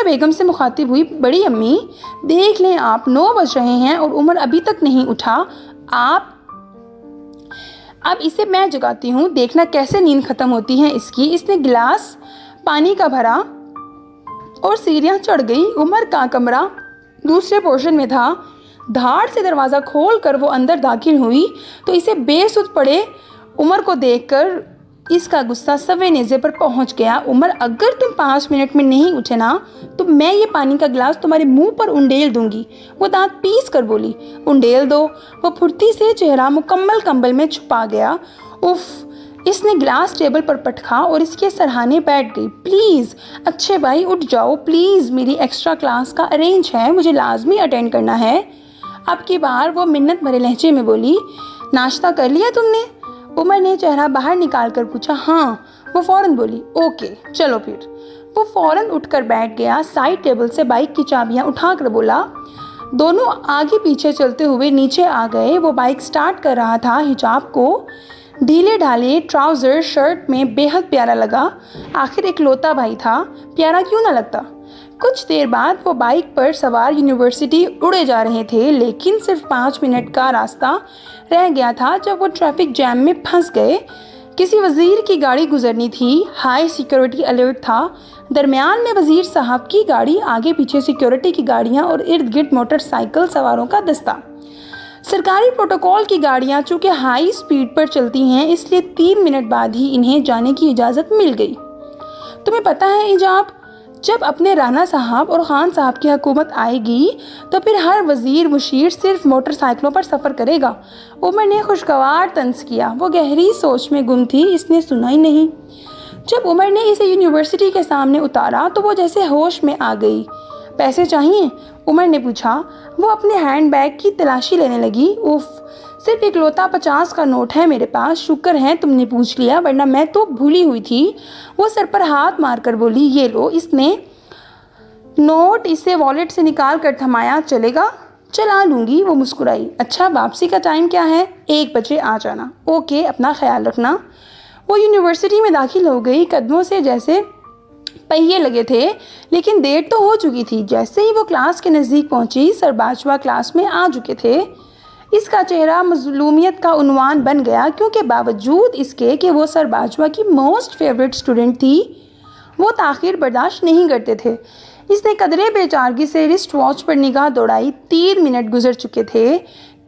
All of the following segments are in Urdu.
صفیہ بیگم سے مخاطب ہوئی، بڑی امی دیکھ لیں آپ 9 بج رہے ہیں اور عمر ابھی تک نہیں اٹھا، اب اسے میں جگاتی ہوں، دیکھنا کیسے نیند ختم ہوتی ہے اس کی۔ اس نے گلاس پانی کا بھرا اور سیڑھیاں چڑھ گئی۔ عمر کا کمرہ دوسرے پورشن میں تھا۔ دھاڑ سے دروازہ کھول کر وہ اندر داخل ہوئی تو اسے بے سود پڑے عمر کو دیکھ کر اس کا غصہ سوے نیزے پر پہنچ گیا۔ عمر اگر تم 5 منٹ میں نہیں اٹھے نا تو میں یہ پانی کا گلاس تمہارے منہ پر انڈیل دوں گی۔ وہ دانت پیس کر بولی۔ انڈیل دو۔ وہ پھرتی سے چہرہ مکمل کمبل میں چھپا گیا۔ اف! اس نے گلاس ٹیبل پر پٹکا اور اس کے سرہانے بیٹھ گئی۔ پلیز اچھے بھائی اٹھ جاؤ پلیز، میری ایکسٹرا کلاس کا ارینج ہے، مجھے لازمی اٹینڈ کرنا ہے۔ اب کی بار وہ منت بھرے لہجے میں بولی، ناشتہ کر لیا تم نے؟ عمر نے چہرہ باہر نکال کر پوچھا۔ ہاں۔ وہ فوراً بولی، اوکے چلو پھر۔ وہ فوراً اٹھ کر بیٹھ گیا۔ سائڈ ٹیبل سے بائک کی چابیاں اٹھا کر بولا۔ دونوں آگے پیچھے چلتے ہوئے نیچے آ گئے۔ وہ بائک سٹارٹ کر رہا تھا، حجاب کو ڈھیلے ڈھالے ٹراؤزر شرٹ میں بے حد پیارا لگا۔ آخر اکلوتا بھائی تھا، پیارا کیوں نہ لگتا۔ کچھ دیر بعد وہ بائک پر سوار یونیورسٹی اڑے جا رہے تھے، لیکن صرف 5 منٹ کا راستہ رہ گیا تھا جب وہ ٹریفک جام میں پھنس گئے۔ کسی وزیر کی گاڑی گزرنی تھی، ہائی سیکیورٹی الرٹ تھا۔ درمیان میں وزیر صاحب کی گاڑی، آگے پیچھے سیکیورٹی کی گاڑیاں اور ارد گرد موٹر سائیکل سواروں کا دستہ۔ سرکاری پروٹوکول کی گاڑیاں چونکہ ہائی سپیڈ پر چلتی ہیں، اس لیے 3 منٹ بعد ہی انہیں جانے کی اجازت مل گئی۔ تمہیں پتہ ہے ایجاب، جب اپنے رانا صاحب اور خان صاحب کی حکومت آئے گی تو پھر ہر وزیر مشیر صرف موٹر سائیکلوں پر سفر کرے گا۔ عمر نے خوشگوار طنز کیا۔ وہ گہری سوچ میں گم تھی، اس نے سنا ہی نہیں۔ جب عمر نے اسے یونیورسٹی کے سامنے اتارا تو وہ جیسے ہوش میں آ گئی۔ پیسے چاہیے؟ عمر نے پوچھا۔ وہ اپنے ہینڈ بیگ کی تلاشی لینے لگی۔ اف! صرف اکلوتا 50 کا نوٹ ہے میرے پاس، شکر ہے تم نے پوچھ لیا ورنہ میں تو بھولی ہوئی تھی۔ وہ سر پر ہاتھ مار کر بولی، یہ لو۔ اس نے نوٹ اسے والیٹ سے نکال کر تھمایا۔ چلے گا؟ چلا لوں گی۔ وہ مسکرائی۔ اچھا واپسی کا ٹائم کیا ہے؟ 1 بجے آ جانا۔ اوکے، اپنا خیال رکھنا۔ وہ یونیورسٹی میں داخل ہو گئی، قدموں سے جیسے پہیے لگے تھے، لیکن دیر تو ہو چکی تھی۔ جیسے ہی وہ کلاس کے نزدیک پہنچی، سر باجوہ کلاس میں آ چکے تھے۔ اس کا چہرہ مظلومیت کا عنوان بن گیا، کیونکہ باوجود اس کے کہ وہ سر باجوہ کی موسٹ فیورٹ اسٹوڈنٹ تھی، وہ تاخیر برداشت نہیں کرتے تھے۔ اس نے قدرے بے چارگی سے رسٹ واچ پر نگاہ دوڑائی۔ 3 منٹ گزر چکے تھے۔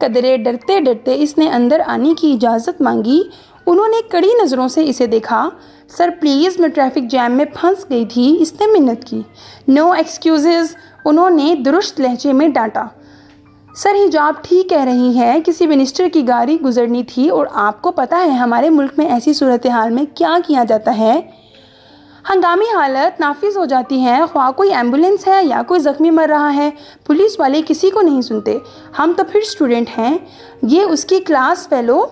قدرے ڈرتے ڈرتے اس نے اندر آنے کی اجازت مانگی۔ انہوں نے کڑی نظروں سے اسے دیکھا۔ سر پلیز، میں ٹریفک جام میں پھنس گئی تھی، اس نے منت کی۔ نو ایکسکیوزز، انہوں نے درست لہجے میں ڈانٹا۔ سر حجاب ٹھیک کہہ رہی ہے، کسی منسٹر کی گاڑی گزرنی تھی اور آپ کو پتہ ہے ہمارے ملک میں ایسی صورتحال میں کیا کیا جاتا ہے؟ ہنگامی حالت نافذ ہو جاتی ہے، خواہ کوئی ایمبولینس ہے یا کوئی زخمی مر رہا ہے، پولیس والے کسی کو نہیں سنتے۔ ہم تو پھر اسٹوڈنٹ ہیں۔ یہ اس کی کلاس فیلو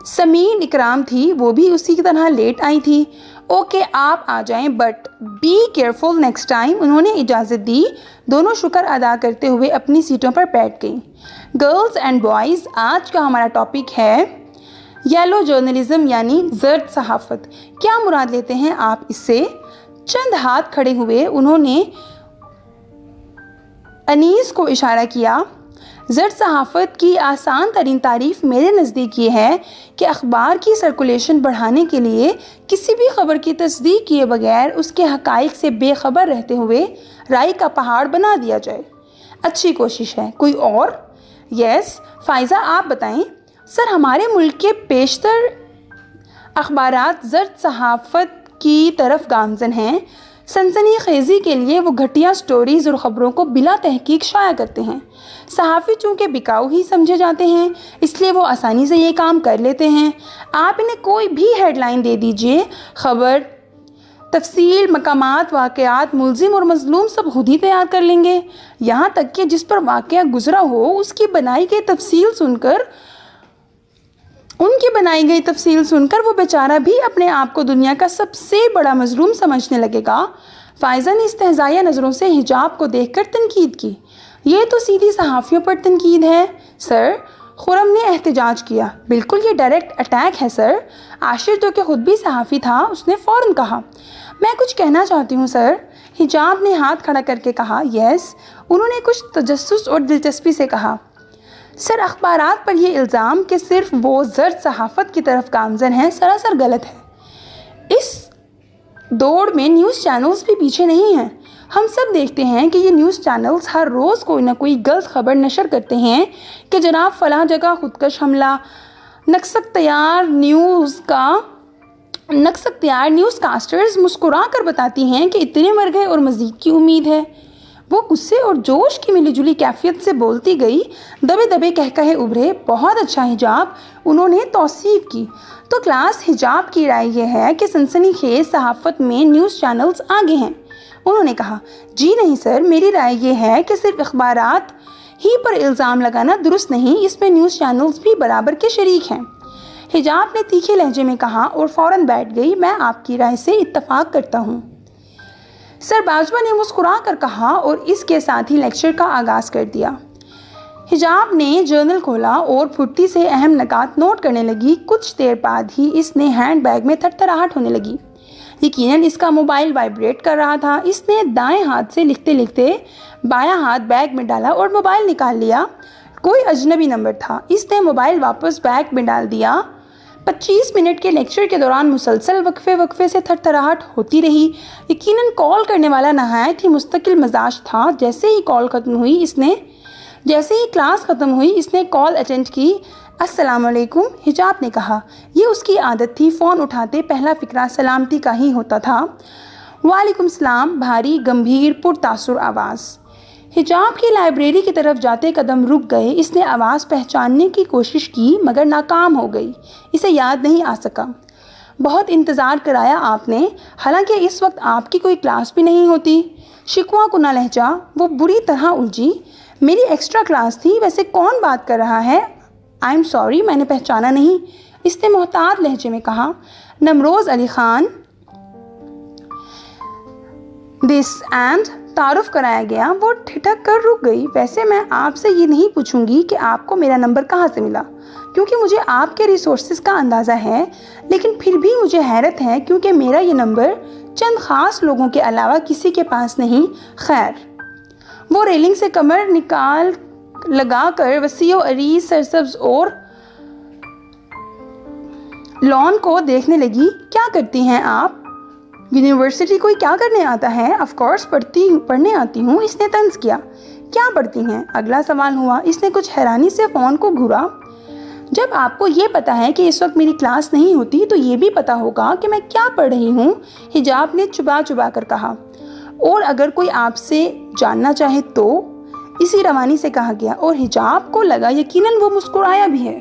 سمین اکرام تھی، وہ بھی اسی کی طرح لیٹ آئی تھی۔ اوکے آپ آ جائیں، but be careful next time. انہوں نے اجازت دی۔ دونوں شکر ادا کرتے ہوئے اپنی سیٹوں پر بیٹھ گئیں۔ گرلز اینڈ بوائز، آج کا ہمارا ٹاپک ہے یلو جرنلزم یعنی زرد صحافت۔ کیا مراد لیتے ہیں آپ اس سے؟ چند ہاتھ کھڑے ہوئے۔ انہوں نے انیس کو اشارہ کیا۔ زرد صحافت کی آسان ترین تعریف میرے نزدیک یہ ہے کہ اخبار کی سرکولیشن بڑھانے کے لیے کسی بھی خبر کی تصدیق کیے بغیر اس کے حقائق سے بے خبر رہتے ہوئے رائے کا پہاڑ بنا دیا جائے۔ اچھی کوشش ہے۔ کوئی اور؟ یس، فائزہ آپ بتائیں۔ سر، ہمارے ملک کے بیشتر اخبارات زرد صحافت کی طرف گامزن ہیں۔ سنسنی خیزی کے لیے وہ گھٹیا سٹوریز اور خبروں کو بلا تحقیق شائع کرتے ہیں۔ صحافی چونکہ بکاؤ ہی سمجھے جاتے ہیں، اس لیے وہ آسانی سے یہ کام کر لیتے ہیں۔ آپ انہیں کوئی بھی ہیڈ لائن دے دیجئے، خبر، تفصیل، مقامات، واقعات، ملزم اور مظلوم سب خود ہی تیار کر لیں گے۔ یہاں تک کہ جس پر واقعہ گزرا ہو اس کی بنائی گئی تفصیل سن کر وہ بیچارہ بھی اپنے آپ کو دنیا کا سب سے بڑا مظلوم سمجھنے لگے گا۔ فائزہ نے استہزائیہ نظروں سے حجاب کو دیکھ کر تنقید کی۔ یہ تو سیدھی صحافیوں پر تنقید ہے سر۔ خرم نے احتجاج کیا۔ بالکل، یہ ڈائریکٹ اٹیک ہے سر۔ عاشر جو کہ خود بھی صحافی تھا، اس نے فوراً کہا، میں کچھ کہنا چاہتی ہوں سر۔ حجاب نے ہاتھ کھڑا کر کے کہا یس. انہوں نے کچھ تجسس اور دلچسپی سے کہا سر اخبارات پر یہ الزام کہ صرف وہ زرد صحافت کی طرف گامزن ہیں سراسر غلط ہے. اس دوڑ میں نیوز چینلز بھی پیچھے نہیں ہیں. ہم سب دیکھتے ہیں کہ یہ نیوز چینلز ہر روز کوئی نہ کوئی غلط خبر نشر کرتے ہیں کہ جناب فلاں جگہ خودکش حملہ. نقصت تیار نیوز کاسٹرز مسکرا کر بتاتی ہیں کہ اتنے مر گئے اور مزید کی امید ہے. وہ غصے اور جوش کی ملی جلی کیفیت سے بولتی گئی. دبے دبے کہے ابھرے بہت اچھا حجاب. انہوں نے توصیف کی. تو کلاس حجاب کی رائے یہ ہے کہ سنسنی خیز صحافت میں نیوز چینلز آگے ہیں. انہوں نے کہا جی نہیں سر، میری رائے یہ ہے کہ صرف اخبارات ہی پر الزام لگانا درست نہیں، اس میں نیوز چینلز بھی برابر کے شریک ہیں. حجاب نے تیکھے لہجے میں کہا اور فوراً بیٹھ گئی. میں آپ کی رائے سے اتفاق کرتا ہوں سر، باجوہ نے مسکرا کر کہا اور اس کے ساتھ ہی لیکچر کا آغاز کر دیا. حجاب نے جرنل کھولا اور پھرتی سے اہم نکات نوٹ کرنے لگی. کچھ دیر بعد ہی اس نے ہینڈ بیگ میں تھرتھراہٹ ہونے لگی. یقیناً اس کا موبائل وائبریٹ کر رہا تھا. اس نے دائیں ہاتھ سے لکھتے لکھتے بایاں ہاتھ بیگ میں ڈالا اور موبائل نکال لیا. کوئی اجنبی نمبر تھا. اس نے موبائل واپس بیگ میں ڈال دیا. 25 منٹ کے لیکچر کے دوران مسلسل وقفے سے تھرتھراہٹ ہوتی رہی. یقیناً کال کرنے والا نہایت ہی مستقل مزاج تھا. جیسے ہی کلاس ختم ہوئی اس نے کال اٹینڈ کی. السلام علیکم، حجاب نے کہا. یہ اس کی عادت تھی. فون اٹھاتے پہلا فقرہ سلامتی کا ہی ہوتا تھا. وعلیکم السلام، بھاری گمبھیر پرتاثر آواز. حجاب کی لائبریری کی طرف جاتے قدم رک گئے. اس نے آواز پہچاننے کی کوشش کی مگر ناکام ہو گئی. اسے یاد نہیں آ سکا. بہت انتظار کرایا آپ نے، حالانکہ اس وقت آپ کی کوئی کلاس بھی نہیں ہوتی. شکوہ کنا لہجہ. وہ بری طرح الجھی. میری ایکسٹرا کلاس تھی. ویسے کون بات کر رہا ہے؟ آئی ایم سوری، میں نے پہچانا نہیں. اس نے محتاط لہجے میں کہا. نمروز علی خان دس اینڈ تعارف کرایا گیا. وہ ٹھٹک کر رک گئی. ویسے میں آپ سے یہ نہیں پوچھوں گی کہ آپ کو میرا نمبر کہاں سے ملا، کیونکہ مجھے آپ کے ریسورسز کا اندازہ ہے، لیکن پھر بھی مجھے حیرت ہے کیونکہ میرا یہ نمبر چند خاص لوگوں کے علاوہ کسی کے پاس نہیں. خیر. وہ ریلنگ سے کمر نکال لگا کر وسیع و عریض سرسبز اور لان کو دیکھنے لگی. کیا کرتی ہیں آپ؟ یونیورسٹی کوئی کیا کرنے آتا ہے؟ آف کورس پڑھنے آتی ہوں. اس نے طنز کیا. کیا پڑھتی ہیں؟ اگلا سوال ہوا. اس نے کچھ حیرانی سے فون کو گھورا. جب آپ کو یہ پتا ہے کہ اس وقت میری کلاس نہیں ہوتی تو یہ بھی پتا ہوگا کہ میں کیا پڑھ رہی ہوں، حجاب نے چبا کر کہا. اور اگر کوئی آپ سے جاننا چاہے تو؟ اسی روانی سے کہا گیا اور حجاب کو لگا یقیناً وہ مسکرایا بھی ہے.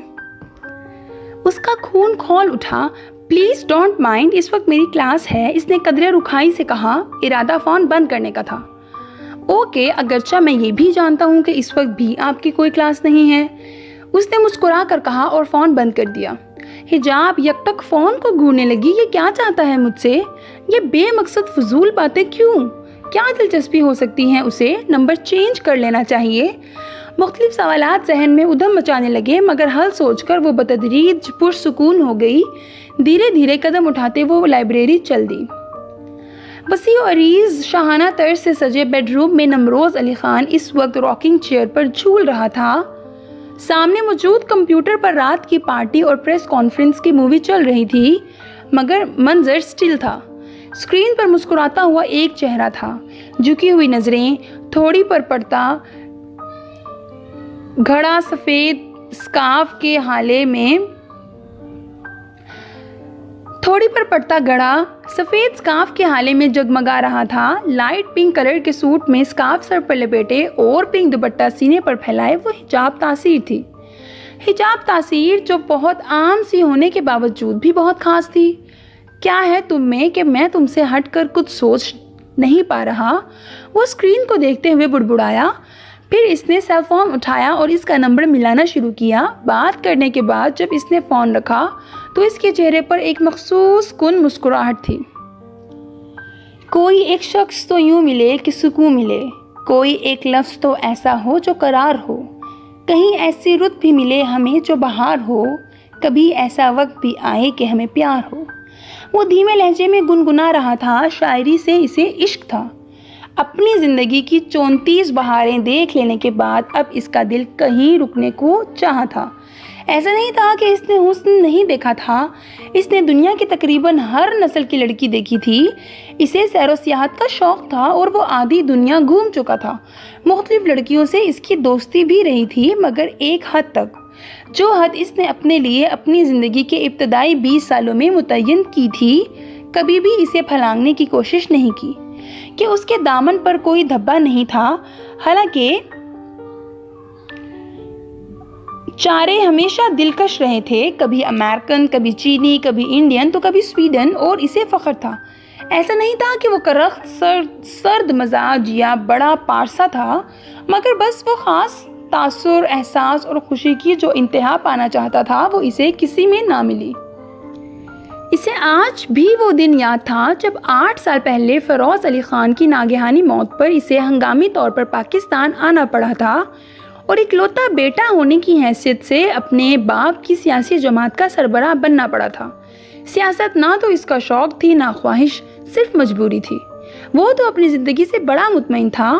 اس کا خون کھول اٹھا. پلیز ڈونٹ مائنڈ، اس وقت میری کلاس ہے. اس نے قدرے رکھائی سے کہا. ارادہ فون بند کرنے کا تھا. اوکے، اگرچہ میں یہ بھی جانتا ہوں کہ اس وقت بھی آپ کی کوئی کلاس نہیں ہے، اس نے مسکرا کر کہا اور فون بند کر دیا. حجاب یکتک فون کو گھورنے لگی. یہ کیا چاہتا ہے مجھ سے؟ یہ بے مقصد فضول باتیں کیوں؟ کیا دلچسپی ہو سکتی ہے اسے؟ نمبر چینج کر لینا چاہیے. مختلف سوالات ذہن میں ادھم مچانے لگے مگر حل سوچ کر وہ بتدریج پرسکون ہو گئی. دھیرے دھیرے قدم اٹھاتے وہ لائبریری چل دی. وسیع و عریض شاہانہ طرز سے سجے بیڈ روم میں نمروز علی خان اس وقت راکنگ چیئر پر جھول رہا تھا. سامنے موجود کمپیوٹر پر رات کی پارٹی اور پریس کانفرنس کی مووی چل رہی تھی مگر منظر سٹل تھا. اسکرین پر مسکراتا ہوا ایک چہرہ تھا. جھکی ہوئی نظریں، تھوڑی پر پڑتا گھڑا سفید سکارف کے حالے میں جگمگا رہا تھا. لائٹ پنک کلر کے سوٹ میں سکارف سر پر لپیٹے اور پنک دوپٹہ سینے پر پھیلائے وہ حجاب تاثیر تھی. حجاب تاثیر جو بہت عام سی ہونے کے باوجود بھی بہت خاص تھی. کیا ہے تم میں کہ میں تم سے ہٹ کر کچھ سوچ نہیں پا رہا؟ وہ اسکرین کو دیکھتے ہوئے بڑبڑایا. پھر اس نے سیل فون اٹھایا اور اس کا نمبر ملانا شروع کیا. بات کرنے کے بعد جب اس نے فون رکھا تو اس کے چہرے پر ایک مخصوص کن مسکراہٹ تھی. کوئی ایک شخص تو یوں ملے کہ سکون ملے، کوئی ایک لفظ تو ایسا ہو جو قرار ہو، کہیں ایسی رت بھی ملے ہمیں جو بہار ہو، کبھی ایسا وقت بھی آئے کہ ہمیں پیار ہو. وہ دھیمے لہجے میں گنگنا رہا تھا. شاعری سے اسے عشق تھا. اپنی زندگی کی 34 بہاریں دیکھ لینے کے بعد اب اس کا دل کہیں رکنے کو چاہا تھا۔ ایسا نہیں تھا کہ اس نے حسن نہیں دیکھا تھا، اس نے دنیا کی تقریباً ہر نسل کی لڑکی دیکھی تھی۔ اسے سیر و سیاحت کا شوق تھا اور وہ آدھی دنیا گھوم چکا تھا۔ مختلف لڑکیوں سے اس کی دوستی بھی رہی تھی، مگر ایک حد تک، جو حد اس نے اپنے لیے اپنی زندگی کے ابتدائی 20 سالوں میں متعین کی تھی، کبھی بھی اسے پھلانگنے کی کوشش نہیں کی کہ اس کے دامن پر کوئی دھبا نہیں تھا۔ حالانکہ چارے ہمیشہ دلکش رہے تھے، کبھی امریکن، کبھی چینی، کبھی انڈین، تو کبھی سویڈن، اور اسے فخر تھا۔ ایسا نہیں تھا کہ وہ کرخت سرد مزاج یا بڑا پارسا تھا، مگر بس وہ خاص تاثر، احساس اور خوشی کی جو انتہا پانا چاہتا تھا وہ اسے کسی میں نہ ملی۔ اسے آج بھی وہ دن یاد تھا جب 8 سال پہلے فیروز علی خان کی ناگہانی موت پر اسے ہنگامی طور پر پاکستان آنا پڑا تھا اور اکلوتا بیٹا ہونے کی حیثیت سے اپنے باپ کی سیاسی جماعت کا سربراہ بننا پڑا تھا۔ سیاست نہ تو اس کا شوق تھی نہ خواہش، صرف مجبوری تھی۔ وہ تو اپنی زندگی سے بڑا مطمئن تھا۔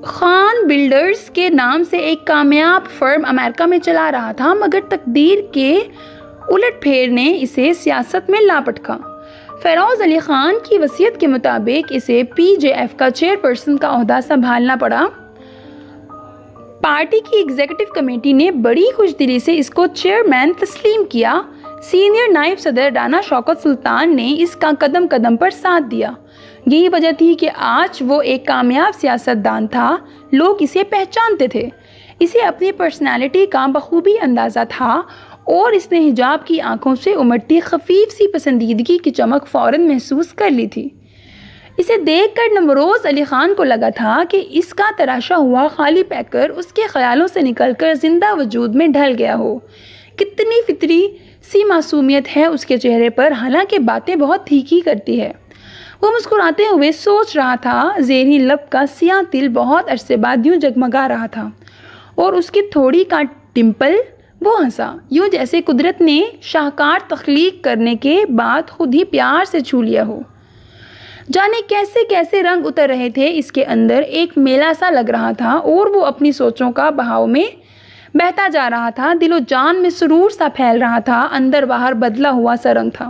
خان بلڈرز کے نام سے ایک کامیاب فرم امریکہ میں چلا رہا تھا، مگر تقدیر کے الٹ پھیر نے اسے سیاست میں لا پٹکا۔ فیروز علی خان کی وصیت کے مطابق اسے PJF کا چیئرپرسن کا عہدہ سنبھالنا پڑا۔ پارٹی کی ایگزیکٹو کمیٹی نے بڑی خوش دلی سے اس کو چیئرمین تسلیم کیا۔ سینئر نائب صدر رانا شوکت سلطان نے اس کا قدم قدم پر ساتھ دیا۔ یہی وجہ تھی کہ آج وہ ایک کامیاب سیاست دان تھا۔ لوگ اسے پہچانتے تھے، اسے اپنی پرسنالٹی کا بخوبی اندازہ تھا، اور اس نے حجاب کی آنکھوں سے امٹتی خفیف سی پسندیدگی کی چمک فوراً محسوس کر لی تھی۔ اسے دیکھ کر نمروز علی خان کو لگا تھا کہ اس کا تراشا ہوا خالی پیکر اس کے خیالوں سے نکل کر زندہ وجود میں ڈھل گیا ہو۔ کتنی فطری سی معصومیت ہے اس کے چہرے پر، حالانکہ باتیں بہت ٹھیک کرتی ہے۔ وہ مسکراتے ہوئے سوچ رہا تھا، زیریں لب کا سیاہ تل بہت عرصے بعد یوں جگمگا رہا تھا، اور اس کی تھوڑی کا ڈمپل۔ وہ ہنسا، یوں جیسے قدرت نے شاہکار تخلیق کرنے کے بعد خود ہی پیار سے چھو لیا ہو۔ جانے کیسے کیسے رنگ اتر رہے تھے اس کے اندر، ایک میلہ سا لگ رہا تھا، اور وہ اپنی سوچوں کا بہاؤ میں بہتا جا رہا تھا۔ دل و جان میں سرور سا پھیل رہا تھا، اندر باہر بدلا ہوا سا رنگ تھا۔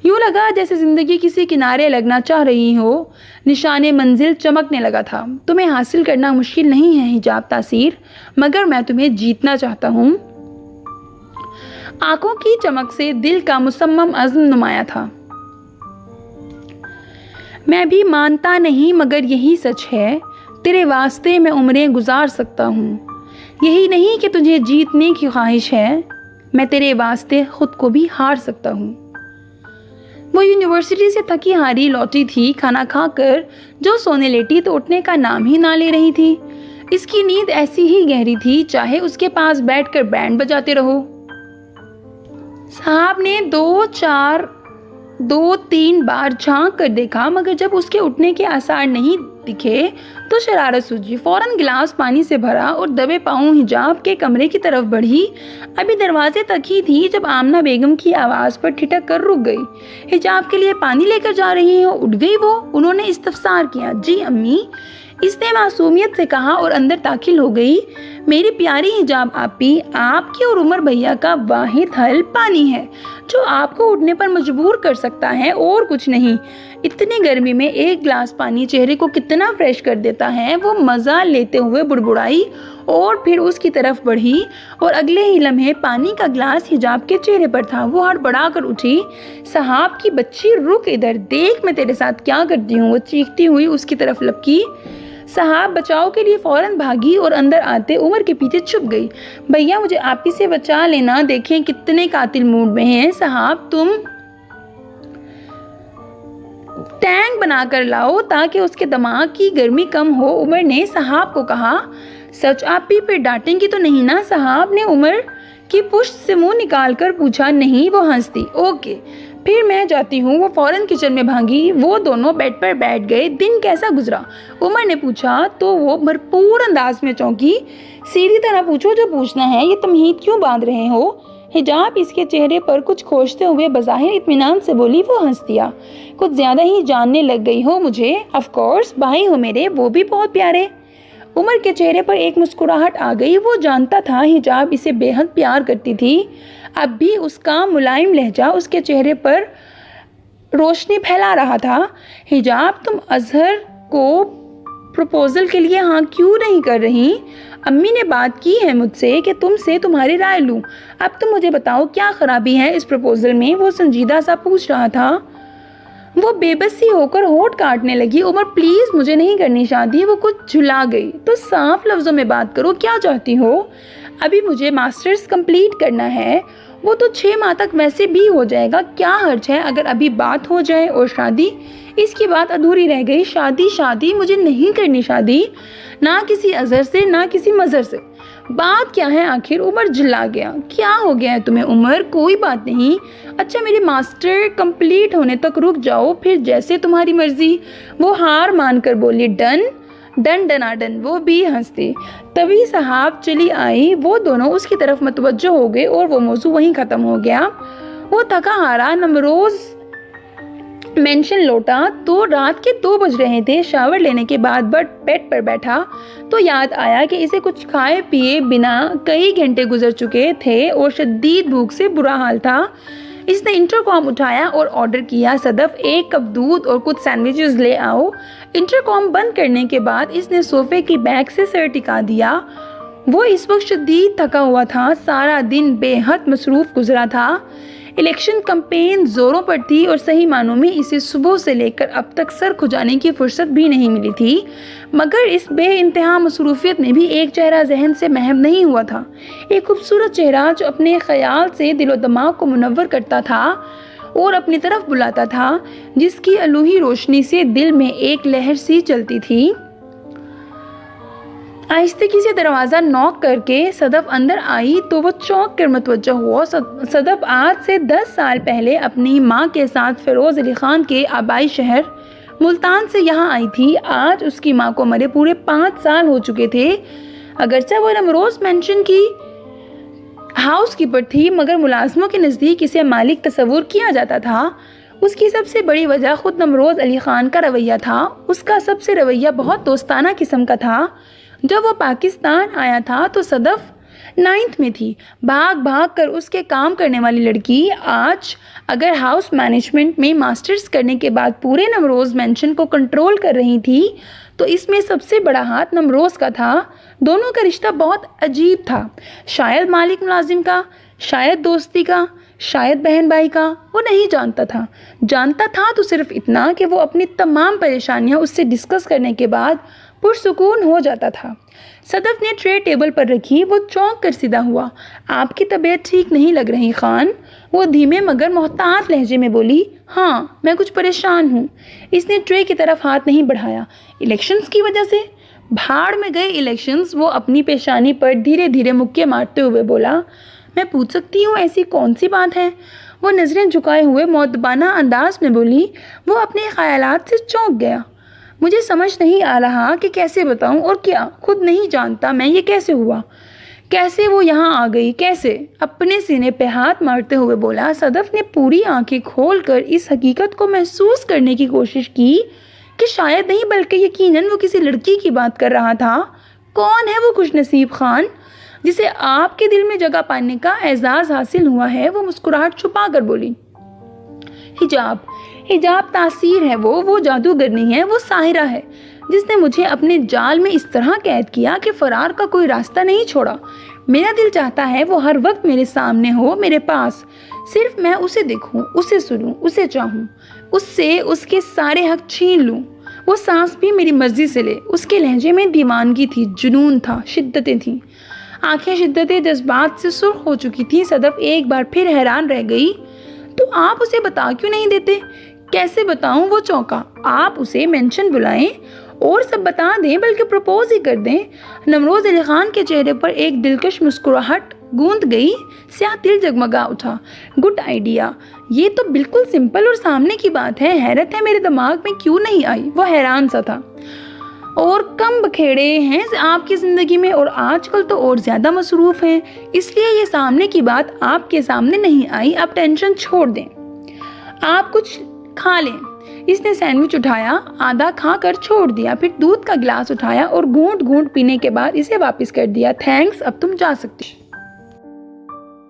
یوں لگا جیسے زندگی کسی کنارے لگنا چاہ رہی ہو، نشان منزل چمکنے لگا تھا۔ تمہیں حاصل کرنا مشکل نہیں ہے حجاب تاثیر، مگر میں تمہیں جیتنا چاہتا ہوں۔ آنکھوں کی چمک سے دل کا مصمم عزم نمایاں تھا۔ میں بھی مانتا نہیں مگر یہی سچ ہے، تیرے واسطے میں عمریں گزار سکتا ہوں۔ یہی نہیں کہ تجھے جیتنے کی خواہش ہے، میں تیرے واسطے خود کو بھی ہار سکتا ہوں۔ وہ یونیورسٹی سے تھکی ہاری لوٹی تھی، کھانا کھا کر جو سونے لیٹی تو اٹھنے کا نام ہی نہ لے رہی تھی۔ اس کی نیند ایسی ہی گہری تھی، چاہے اس کے پاس بیٹھ کر بینڈ بجاتے رہو۔ صاحب نے دو تین بار جھانک کر دیکھا، مگر جب اس کے اٹھنے کے آثار نہیں دکھے تو شرارت سوجی۔ فوراً گلاس پانی سے بھرا اور دبے پاؤں حجاب کے کمرے کی طرف بڑھی۔ ابھی دروازے تک ہی تھی جب آمنہ بیگم کی آواز پر ٹھٹک کر رک گئی۔ حجاب کے لیے پانی لے کر جا رہی ہو؟ اٹھ گئی وہ؟ انہوں نے استفسار کیا۔ جی امی، اس نے معصومیت سے کہا اور اندر داخل ہو گئی۔ میری پیاری حجاب آپی، آپ کی اور عمر بھیا کا واحد حل پانی ہے، جو آپ کو اٹھنے پر مجبور کر سکتا ہے، اور کچھ نہیں۔ اتنی گرمی میں ایک گلاس پانی چہرے کو کتنا فریش کر دیتا ہے۔ وہ مزہ لیتے ہوئے بڑبڑائی اور پھر اس کی طرف بڑھی، اور اگلے ہی لمحے پانی کا گلاس حجاب کے چہرے پر تھا۔ وہ ہڑبڑا کر اٹھی۔ صاحب کی بچی، رک ادھر، دیکھ میں تیرے ساتھ کیا کرتی ہوں۔ وہ چیختی ہوئی اس کی طرف لپکی۔ صاحب بچاؤ کے لیے فوراً بھاگی اور اندر آتے عمر کے پیچھے چھپ گئی۔ بھیا مجھے آپ ہی سے بچا لینا، دیکھیں کتنے قاتل موڈ میں ہیں۔ صاحب تم ٹینک بنا کر لاؤ تاکہ اس کے دماغ کی گرمی کم ہو، عمر نے صاحب کو کہا۔ سچ آپ بھی پھر ڈانٹیں گی تو نہیں نا؟ صاحب نے عمر کی پشت سے منہ نکال کر پوچھا۔ نہیں، وہ ہنس دی۔ اوکے پھر میں جاتی ہوں۔ وہ فوراً کچن میں بھاگی۔ وہ دونوں بیڈ پر بیٹھ گئے۔ دن کیسا گزرا؟ عمر نے پوچھا تو وہ بھرپور انداز میں چونکی۔ سیدھی طرح پوچھو جو پوچھنا ہے، یہ تمہید کیوں باندھ رہے ہو؟ حجاب اس کے چہرے پر کچھ کھوجتے ہوئے بظاہر اطمینان سے بولی۔ وہ ہنس دیا۔ کچھ زیادہ ہی جاننے لگ گئی ہو مجھے۔ آف کورس، بھائی ہو میرے، وہ بھی بہت پیارے۔ عمر کے چہرے پر ایک مسکراہٹ آ گئی۔ وہ جانتا تھا حجاب اسے بے حد پیار کرتی تھی۔ اب بھی اس کا ملائم لہجہ اس کے چہرے پر روشنی پھیلا رہا تھا۔ حجاب، تم اظہر کو پروپوزل کے لیے ہاں کیوں نہیں کر رہی؟ امی نے بات کی ہے مجھ سے کہ تم سے تمہاری رائے لوں۔ اب تم مجھے بتاؤ کیا خرابی ہے اس پروپوزل میں؟ وہ سنجیدہ سا پوچھ رہا تھا۔ وہ بے بسی ہو کر ہونٹ کاٹنے لگی۔ عمر پلیز، مجھے نہیں کرنی شادی۔ وہ کچھ جھلا گئی۔ تو صاف لفظوں میں بات کرو، کیا چاہتی ہو؟ ابھی مجھے ماسٹرز کمپلیٹ کرنا ہے۔ وہ تو 6 ماہ تک ویسے بھی ہو جائے گا، کیا حرج ہے اگر ابھی بات ہو جائے؟ اور شادی؟ اس کی بات ادھوری رہ گئی۔ شادی مجھے نہیں کرنی شادی، نہ کسی عذر سے نہ کسی مظہر سے۔ بات کیا ہے آخر؟ عمر جھلا گیا۔ کیا ہو گیا ہے تمہیں عمر؟ کوئی بات نہیں۔ اچھا، میرے ماسٹر کمپلیٹ ہونے تک رک جاؤ، پھر جیسے تمہاری مرضی۔ وہ ہار مان کر بولی۔ Done done. وہ بھی ہنس دی۔ تبھی صاحب چلی آئی۔ وہ دونوں اس کی طرف متوجہ ہو گئے اور وہ موضوع وہیں ختم ہو گیا۔ وہ تھکا ہارا نمروز مینشن لوٹا تو رات کے 2 بج رہے تھے۔ شاور لینے کے بعد بیڈ پر بیٹھا تو یاد آیا کہ اسے کچھ کھائے پیے بنا کئی گھنٹے گزر چکے تھے اور شدید بھوک سے برا حال تھا۔ اس نے انٹرکام اٹھایا اور آرڈر کیا، صدف 1 کپ دودھ اور کچھ سینڈوچز لے آؤ۔ انٹرکام بند کرنے کے بعد اس نے صوفے کی بیک سے سر ٹکا دیا۔ وہ اس وقت شدید تھکا ہوا تھا، سارا دن بے حد مصروف گزرا تھا۔ الیکشن کمپین زوروں پر تھی اور صحیح معنوں میں اسے صبح سے لے کر اب تک سر کھجانے کی فرصت بھی نہیں ملی تھی، مگر اس بے انتہا مصروفیت میں بھی ایک چہرہ ذہن سے محو نہیں ہوا تھا، ایک خوبصورت چہرہ جو اپنے خیال سے دل و دماغ کو منور کرتا تھا اور اپنی طرف بلاتا تھا، جس کی الوہی روشنی سے دل میں ایک لہر سی چلتی تھی۔ آہستگی سے دروازہ نوک کر کے صدف اندر آئی تو وہ چونک کر متوجہ ہوا۔ صدف آج سے 10 سال پہلے اپنی ماں کے ساتھ فیروز علی خان کے آبائی شہر ملتان سے یہاں آئی تھی۔ آج اس کی ماں کو مرے پورے 5 سال ہو چکے تھے۔ اگرچہ وہ نمروز مینشن کی ہاؤس کیپر تھی، مگر ملازموں کے نزدیک اسے مالک تصور کیا جاتا تھا۔ اس کی سب سے بڑی وجہ خود نمروز علی خان کا رویہ تھا۔ اس کا سب سے رویہ بہت دوستانہ قسم کا تھا۔ جب وہ پاکستان آیا تھا تو صدف 9th میں تھی۔ بھاگ کر اس کے کام کرنے والی لڑکی آج اگر ہاؤس مینجمنٹ میں ماسٹرز کرنے کے بعد پورے نمروز مینشن کو کنٹرول کر رہی تھی تو اس میں سب سے بڑا ہاتھ نمروز کا تھا۔ دونوں کا رشتہ بہت عجیب تھا، شاید مالک ملازم کا، شاید دوستی کا، شاید بہن بھائی کا۔ وہ نہیں جانتا تھا تو صرف اتنا کہ وہ اپنی تمام پریشانیاں اس سے ڈسکس کرنے کے بعد پرسکون ہو جاتا تھا۔ صدف نے ٹرے ٹیبل پر رکھی۔ وہ چونک کر سیدھا ہوا۔ آپ کی طبیعت ٹھیک نہیں لگ رہی خان؟ وہ دھیمے مگر محتاط لہجے میں بولی۔ ہاں، میں کچھ پریشان ہوں۔ اس نے ٹرے کی طرف ہاتھ نہیں بڑھایا۔ الیکشنز کی وجہ سے؟ بھاڑ میں گئے الیکشنز۔ وہ اپنی پیشانی پر دھیرے دھیرے مکے مارتے ہوئے بولا۔ میں پوچھ سکتی ہوں ایسی کون سی بات ہے؟ وہ نظریں جھکائے ہوئے مؤدبانہ انداز میں بولی۔ وہ اپنے خیالات سے چونک گیا۔ مجھے سمجھ نہیں آ رہا کہ کیسے بتاؤں اور کیا خود نہیں جانتا میں یہ کیسے ہوا، کیسے وہ یہاں آ گئی، کیسے؟ اپنے سینے پہ ہاتھ مارتے ہوئے بولا۔ صدف نے پوری آنکھیں کھول کر اس حقیقت کو محسوس کرنے کی کوشش کی کہ شاید نہیں بلکہ یقیناً وہ کسی لڑکی کی بات کر رہا تھا۔ کون ہے وہ خوش نصیب خان جسے آپ کے دل میں جگہ پانے کا اعزاز حاصل ہوا ہے؟ وہ مسکراہٹ چھپا کر بولی۔ حجاب تاثیر ہے، وہ جادوگر نہیں ہے، وہ ساحرہ ہے جس نے مجھے اپنے جال میں اس طرح قید کیا کہ فرار کا کوئی راستہ نہیں چھوڑا۔ میرا دل چاہتا ہے وہ ہر وقت میرے سامنے ہو، میرے پاس، صرف میں اسے دیکھوں، اسے سنوں، اسے چاہوں، اس سے اس کے سارے حق چھین لوں۔ وہ سانس بھی میری مرضی سے لے۔ اس کے لہجے میں دیوانگی تھی، جنون تھا، شدتیں تھیں، آنکھیں شدت جذبات سے سرخ ہو چکی تھیں۔ صدف ایک بار پھر حیران رہ گئی۔ تو آپ اسے بتا کیوں نہیں دیتے؟ کیسے بتاؤں؟ وہ چونکا۔ آپ اسے مینشن بلائیں اور سب بتا دیں، بلکہ پروپوز ہی کر دیں۔ نمروز علی خان کے چہرے پر ایک دلکش مسکراہٹ گوند گئی، سیاہ دل جگمگا اٹھا۔ گڈ آئیڈیا، یہ تو بالکل سمپل اور سامنے کی بات ہے۔ حیرت ہے میرے دماغ میں کیوں نہیں آئی؟ وہ حیران سا تھا۔ اور کم بکھیڑے ہیں آپ کی زندگی میں اور آج کل تو اور زیادہ مصروف ہیں، اس لیے یہ سامنے کی بات آپ کے سامنے نہیں آئی، آپ ٹینشن چھوڑ دیں، آپ کچھ کھا لیں۔ اس نے سینڈوچ اٹھایا، آدھا کھا کر چھوڑ دیا، پھر دودھ کا گلاس اٹھایا اور گھونٹ گھونٹ پینے کے بعد اسے واپس کر دیا۔ تھینکس، اب تم جا سکتے۔